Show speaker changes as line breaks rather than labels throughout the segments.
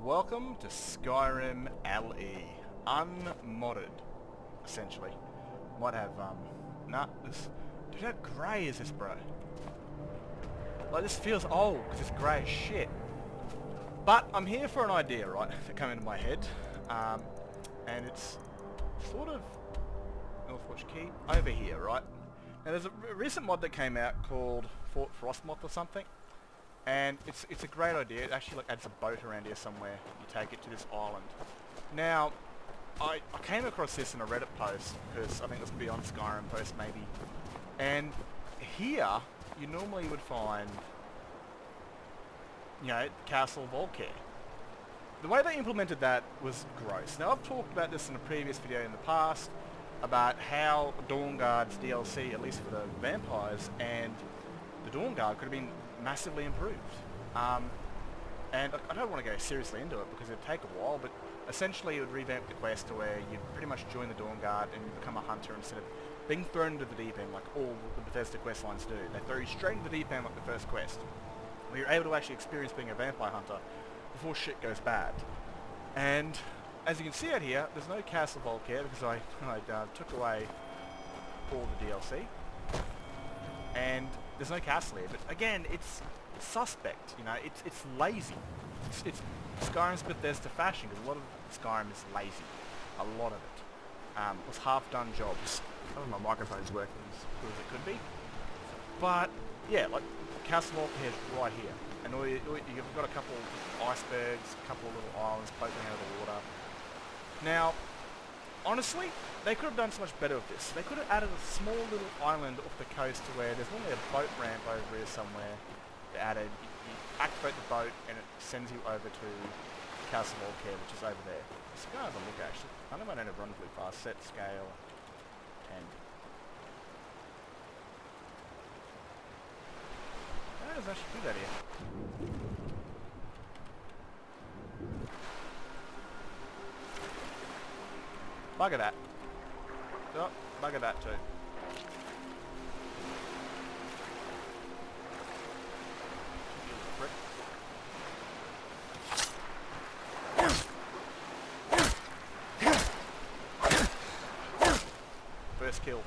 Welcome to Skyrim LE. Unmodded, essentially. Might have, this... Dude, how grey is this, bro? Like, this feels old, because it's grey as shit. But, I'm here for an idea, right, that came into my head. And it's sort of... Northwatch Keep, over here, right? Now, there's a recent mod that came out called Fort Frostmoth or something. And it's a great idea. It actually adds a boat around here somewhere. You take it to this island. Now, I came across this in a Reddit post, because I think this would be on Skyrim post maybe. And here, you normally would find, you know, Castle Volkihar. The way they implemented that was gross. Now, I've talked about this in a previous video in the past, about how Dawnguard's DLC, at least for the vampires, and the Dawnguard could have been massively improved. And I don't want to go seriously into it because it'd take a while, but essentially it would revamp the quest to where you pretty much join the Dawnguard and you become a hunter instead of being thrown into the deep end like all the Bethesda quest lines do. They throw you straight into the deep end like the first quest, where you're able to actually experience being a vampire hunter before shit goes bad. And as you can see out here, there's no Castle Volkihar because I took away all the DLC. And there's no castle here, but again, it's suspect, you know, it's lazy. It's Skyrim's Bethesda fashion, because a lot of Skyrim is lazy. A lot of it. It was half-done jobs. I don't know if my microphone's working as good as it could be. But, yeah, like, Castle Volkihar is right here. And you've got a couple icebergs, a couple of little islands poking out of the water. Now, honestly, they could have done so much better with this. They could have added a small little island off the coast to where there's normally a boat ramp over here somewhere. They added, you activate the boat and it sends you over to Castle Volkihar, which is over there. Let's go have a look actually. I know I don't have run really fast. Set scale 10. How does it actually do that here? Bugger that. Oh, bugger that too. First kill.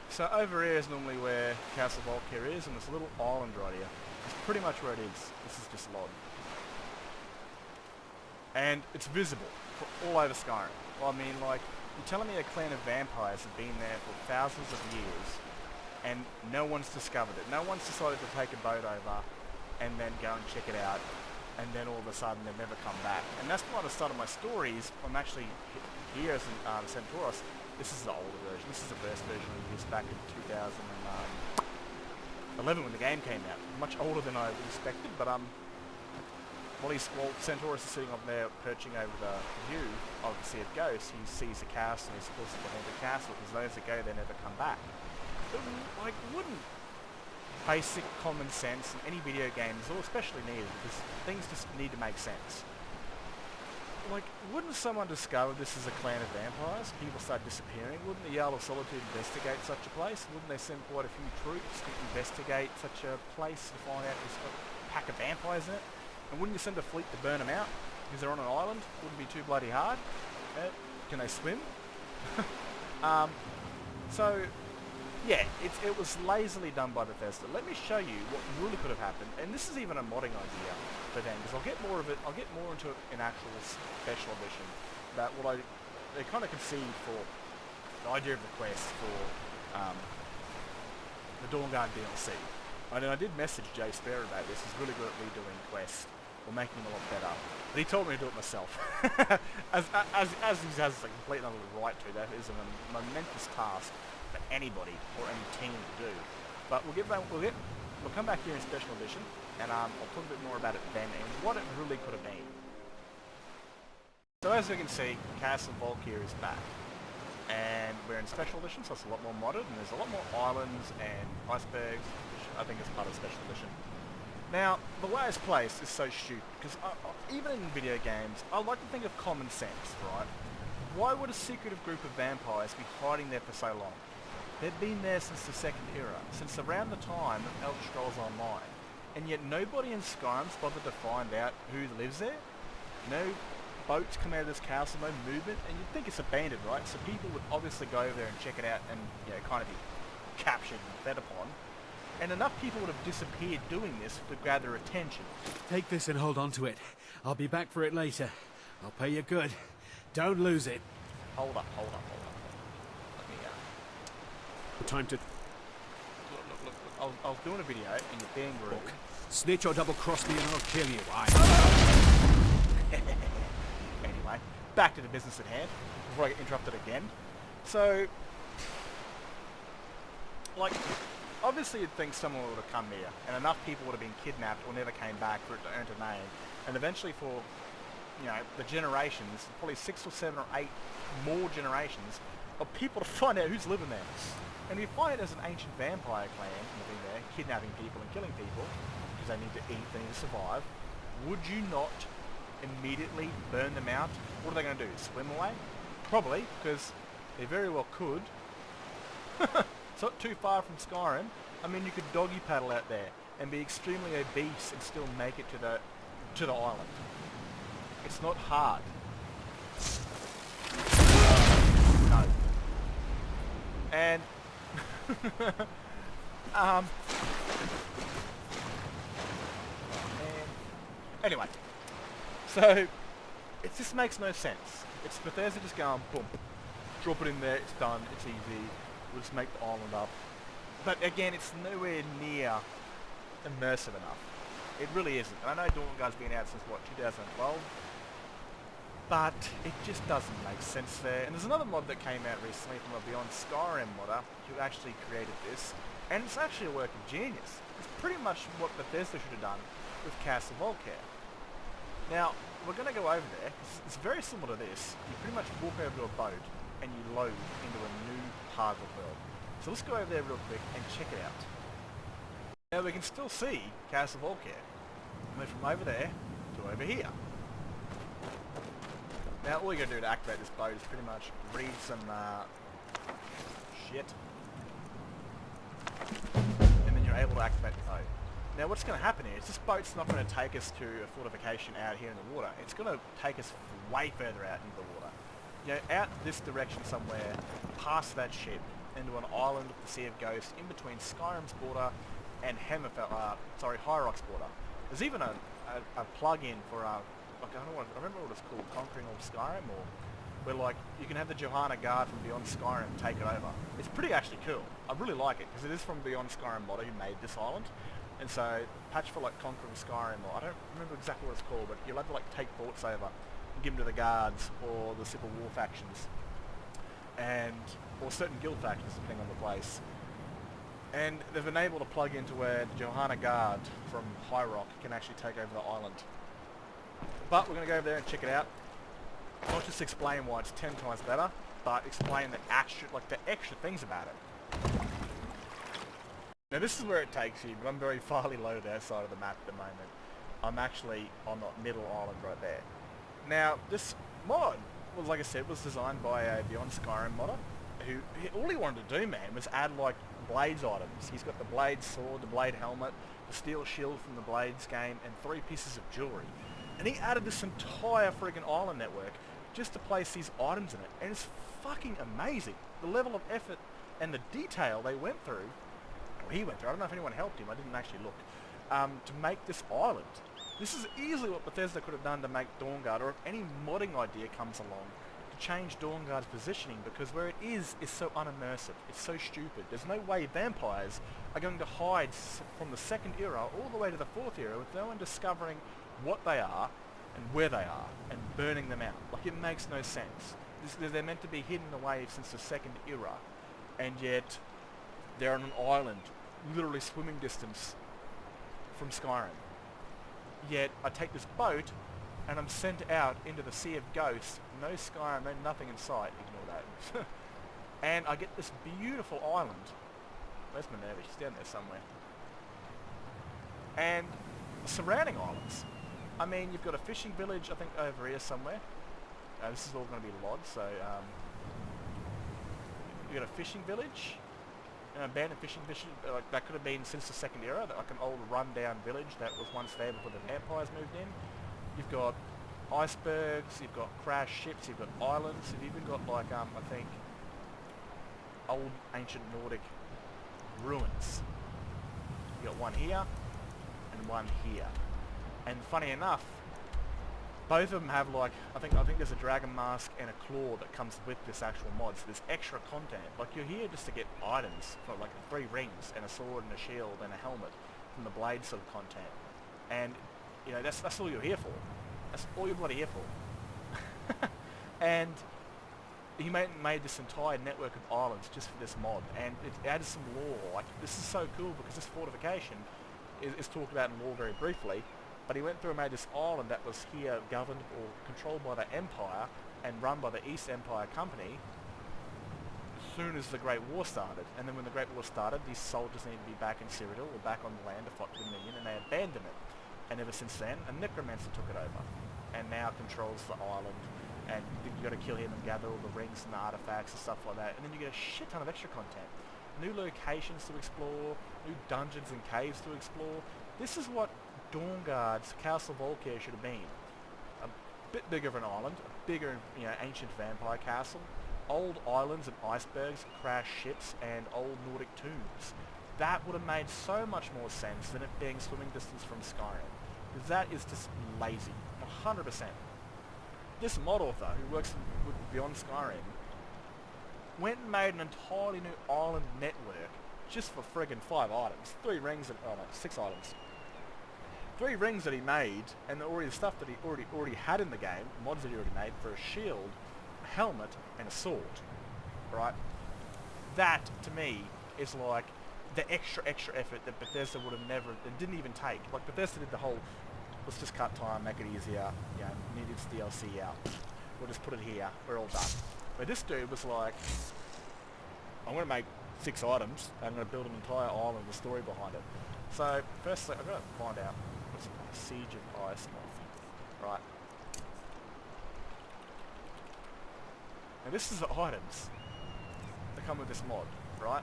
So over here is normally where Castle Volkihar is, and this little island right here. It's pretty much where it is. This is just Lod. And it's visible all over Skyrim. Well, I mean, like, you're telling me a clan of vampires have been there for thousands of years and no one's discovered it. No one's decided to take a boat over and then go and check it out, and then all of a sudden they've never come back. And that's why at the start of my stories, I'm actually here as in Centauros. This is the older version. This is the first version of this back in 2011 when the game came out. Much older than I expected, but while Centauros is sitting up there perching over the view of the Sea of Ghosts, he sees the castle and he's supposed to enter the castle because those that go there never come back. But, like, wouldn't basic common sense in any video games, or especially needed, because things just need to make sense. Like, wouldn't someone discover this is a clan of vampires? People start disappearing. Wouldn't the Jarl of Solitude investigate such a place? Wouldn't they send quite a few troops to investigate such a place to find out there's a pack of vampires in it? And wouldn't you send a fleet to burn them out? Because they're on an island? Wouldn't be too bloody hard. Can they swim? So, yeah, it was lazily done by Bethesda. Let me show you what really could have happened. And this is even a modding idea for them, because I'll get more into it in actual special edition. That they kind of conceived for the idea of the quest for the Dawnguard DLC. And I did message Jay Spare about this. He's really good at redoing quests or making them a lot better. But he told me to do it myself. as he has a complete and utter right to. That is a momentous task for anybody or any team to do. But we'll come back here in special edition, and I'll talk a bit more about it then and what it really could have been. So as you can see, Castle Volkihar is back. And we're in special edition, so it's a lot more modern, and there's a lot more islands and icebergs, which I think is part of special edition. Now, the way it's placed is so stupid, because even in video games, I like to think of common sense, right? Why would a secretive group of vampires be hiding there for so long? They've been there since the Second Era, since around the time of Elder Scrolls Online. and yet nobody in Skyrim's bothered to find out who lives there. No boats come out of this castle, no movement, and you'd think it's abandoned, right? So people would obviously go over there and check it out and, you know, kind of be captured and fed upon. And enough people would have disappeared doing this to gather attention.
Take this and hold on to it. I'll be back for it later. I'll pay you good. Don't lose it.
Hold up. Let me
Time to...
look. I was doing a video and you're being rude.
Look, snitch or double-cross me and I'll kill you.
Anyway, back to the business at hand, before I get interrupted again. So, like, obviously you'd think someone would have come here, and enough people would have been kidnapped or never came back for it to earn a name, and eventually for, you know, the generations, probably 6 or 7 or 8 more generations of people to find out who's living there. And if you find it as an ancient vampire clan living there, kidnapping people and killing people, because they need to eat, they need to survive, would you not immediately burn them out? What are they going to do? Swim away? Probably, because they very well could. It's not too far from Skyrim. I mean, you could doggy paddle out there and be extremely obese and still make it to the island. It's not hard. No. And anyway, so it just makes no sense. It's Bethesda just going, boom, drop it in there, it's done, it's easy, we'll just make the island up. But again, it's nowhere near immersive enough. It really isn't. And I know Dawnguard's been out since, what, 2012? But it just doesn't make sense there. And there's another mod that came out recently from a Beyond Skyrim modder who actually created this. And it's actually a work of genius. It's pretty much what Bethesda should have done with Castle Volkihar. Now, we're going to go over there. It's very similar to this. You pretty much walk over to a boat and you load into a new part of the world. So let's go over there real quick and check it out. Now we can still see Castle Volkihar. And then from over there to over here. Now all you're going to do to activate this boat is pretty much read some shit. And then you're able to activate the boat. Now what's going to happen is this boat's not going to take us to a fortification out here in the water. It's going to take us way further out into the water. You know, out this direction somewhere, past that ship, into an island of the Sea of Ghosts, in between Skyrim's border and High Rock's border. There's even a plug-in for like I remember what it's called, Conquering All Skyrim, or where like you can have the Johanna Guard from Beyond Skyrim take it over. It's pretty actually cool. I really like it because it is from Beyond Skyrim modder who made this island, and so patch for like Conquering Skyrim, or I don't remember exactly what it's called, but you'll have to like take forts over and give them to the guards or the Civil War factions, or certain guild factions depending on the place. And they've been able to plug into where the Johanna Guard from High Rock can actually take over the island. But we're going to go over there and check it out. Not just explain why it's 10 times better, but explain the extra things about it. Now this is where it takes you, but I'm very farly low there side of the map at the moment. I'm actually on the middle island right there. Now this mod was, like I said, was designed by a Beyond Skyrim modder who all he wanted to do, man, was add like Blades items. He's got the Blade sword, the Blade helmet, the steel shield from the Blades game, and 3 pieces of jewelry. And he added this entire friggin' island network just to place these items in it. And it's fucking amazing. The level of effort and the detail they went through, or he went through, I don't know if anyone helped him, I didn't actually look, to make this island. This is easily what Bethesda could have done to make Dawnguard, or if any modding idea comes along, to change Dawnguard's positioning, because where it is so unimmersive. It's so stupid. There's no way vampires are going to hide from the 2nd era all the way to the 4th era with no one discovering what they are and where they are and burning them out. Like, it makes no sense. They're meant to be hidden away since the 2nd era, and yet they're on an island literally swimming distance from Skyrim. Yet I take this boat and I'm sent out into the Sea of Ghosts, no Skyrim, no nothing in sight, ignore that. And I get this beautiful island. Where's Minerva? She's down there somewhere. And surrounding islands. I mean, you've got a fishing village, I think, over here somewhere. This is all going to be LOD, so you've got a fishing village, abandoned fishing like that could have been since the Second Era, like an old run-down village that was once there before the vampires moved in. You've got icebergs, you've got crashed ships, you've got islands, you've even got like I think old ancient Nordic ruins. You got one here and one here, and funny enough, both of them have like I think there's a dragon mask and a claw that comes with this actual mod. So there's extra content. Like you're here just to get items for like 3 rings and a sword and a shield and a helmet from the blade sort of content, and you know that's all you're here for. That's all you're bloody here for. And he made this entire network of islands just for this mod, and it added some lore. Like this is so cool because this fortification is talked about in lore very briefly, but he went through and made this island that was here governed or controlled by the Empire and run by the East Empire Company as soon as the Great War started. And then when the Great War started, these soldiers needed to be back in Cyrodiil or back on the land to fight the Dominion, and they abandoned it. And ever since then, a necromancer took it over and now controls the island. And you got to kill him and gather all the rings and the artifacts and stuff like that. And then you get a shit ton of extra content. New locations to explore, new dungeons and caves to explore. This is what Dawnguard's Castle Volkihar should have been. A bit bigger of an island, a bigger, ancient vampire castle, old islands and icebergs, crashed ships, and old Nordic tombs. That would have made so much more sense than it being swimming distance from Skyrim. Because that is just lazy, 100%. This mod author, who works with Beyond Skyrim, went and made an entirely new island network just for friggin' 5 items. 3 rings and, 6 items. 3 rings that he made, and already the stuff that he already had in the game, mods that he already made, for a shield, a helmet, and a sword. Right? That, to me, is like the extra effort that Bethesda would have never, it didn't even take. Like Bethesda did the whole, let's just cut time, make it easier, need its DLC out. We'll just put it here, we're all done. But this dude was like, I'm going to make 6 items, and I'm going to build an entire island with a story behind it. So, firstly, I've got to find out, what's it called? Siege of Ice mod. Right. And this is the items that come with this mod, right?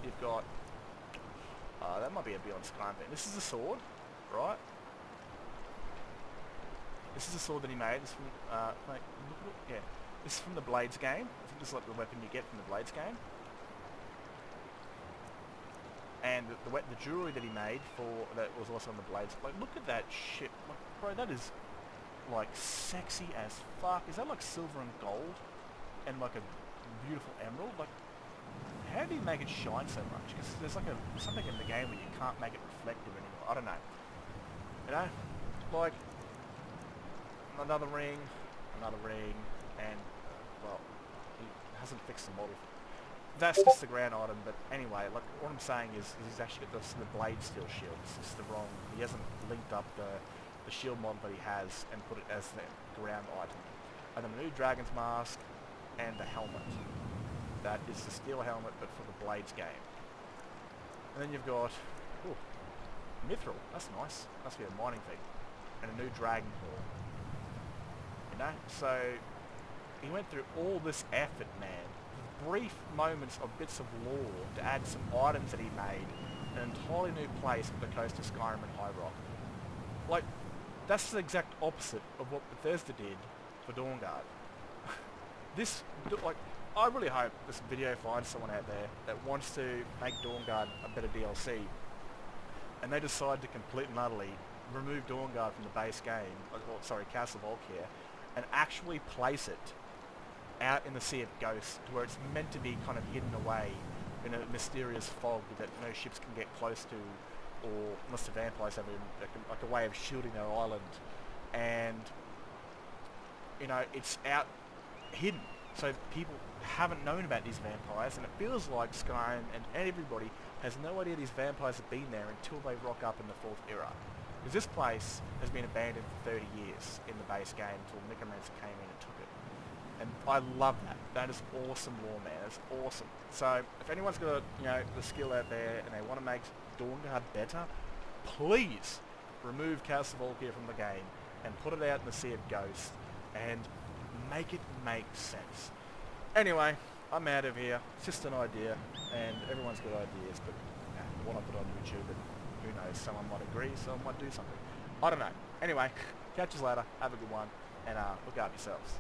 You've got, that might be a Beyond Skyrim thing. This is a sword, right? This is a sword that he made. This is from, this is from the Blades game. I think this is like the weapon you get from the Blades game. And the jewelry that he made that was also on the Blades. Like, look at that shit. Like, bro, that is like sexy as fuck. Is that like silver and gold and like a beautiful emerald? Like, how do you make it shine so much? Because there's like something in the game where you can't make it reflective anymore. I don't know. Like another ring, and well, he hasn't fixed the model. That's just the ground item, but anyway, like what I'm saying is he's actually got the blade steel shield. It's just the wrong. He hasn't linked up the shield mod that he has and put it as the ground item. And then the new dragon's mask and the helmet. That is the steel helmet, but for the Blades game. And then you've got mithril. That's nice. Must be a mining thing. And a new dragon claw. So he went through all this effort, man. Brief moments of bits of lore to add some items that he made an entirely new place for the coast of Skyrim and High Rock. Like, that's the exact opposite of what Bethesda did for Dawnguard. I really hope this video finds someone out there that wants to make Dawnguard a better DLC, and they decide to completely and utterly remove Dawnguard from the base game, Castle Volkihar, and actually place it out in the Sea of Ghosts, to where it's meant to be kind of hidden away in a mysterious fog that no ships can get close to, or unless the vampires have a way of shielding their island, and it's out hidden, so people haven't known about these vampires, and it feels like Skyrim and everybody has no idea these vampires have been there until they rock up in the 4th era. Because this place has been abandoned for 30 years in the base game until Necromancer came in and took it. And I love that. That is awesome lore, man. It's awesome. So if anyone's got the skill out there and they want to make Dawnguard better, please remove Castle Volkihar from the game and put it out in the Sea of Ghosts and make it make sense. Anyway, I'm out of here. It's just an idea, and everyone's got ideas, but why not put it on YouTube, and who knows, someone might agree, someone might do something. I don't know. Anyway, catch us later, have a good one, and look after yourselves.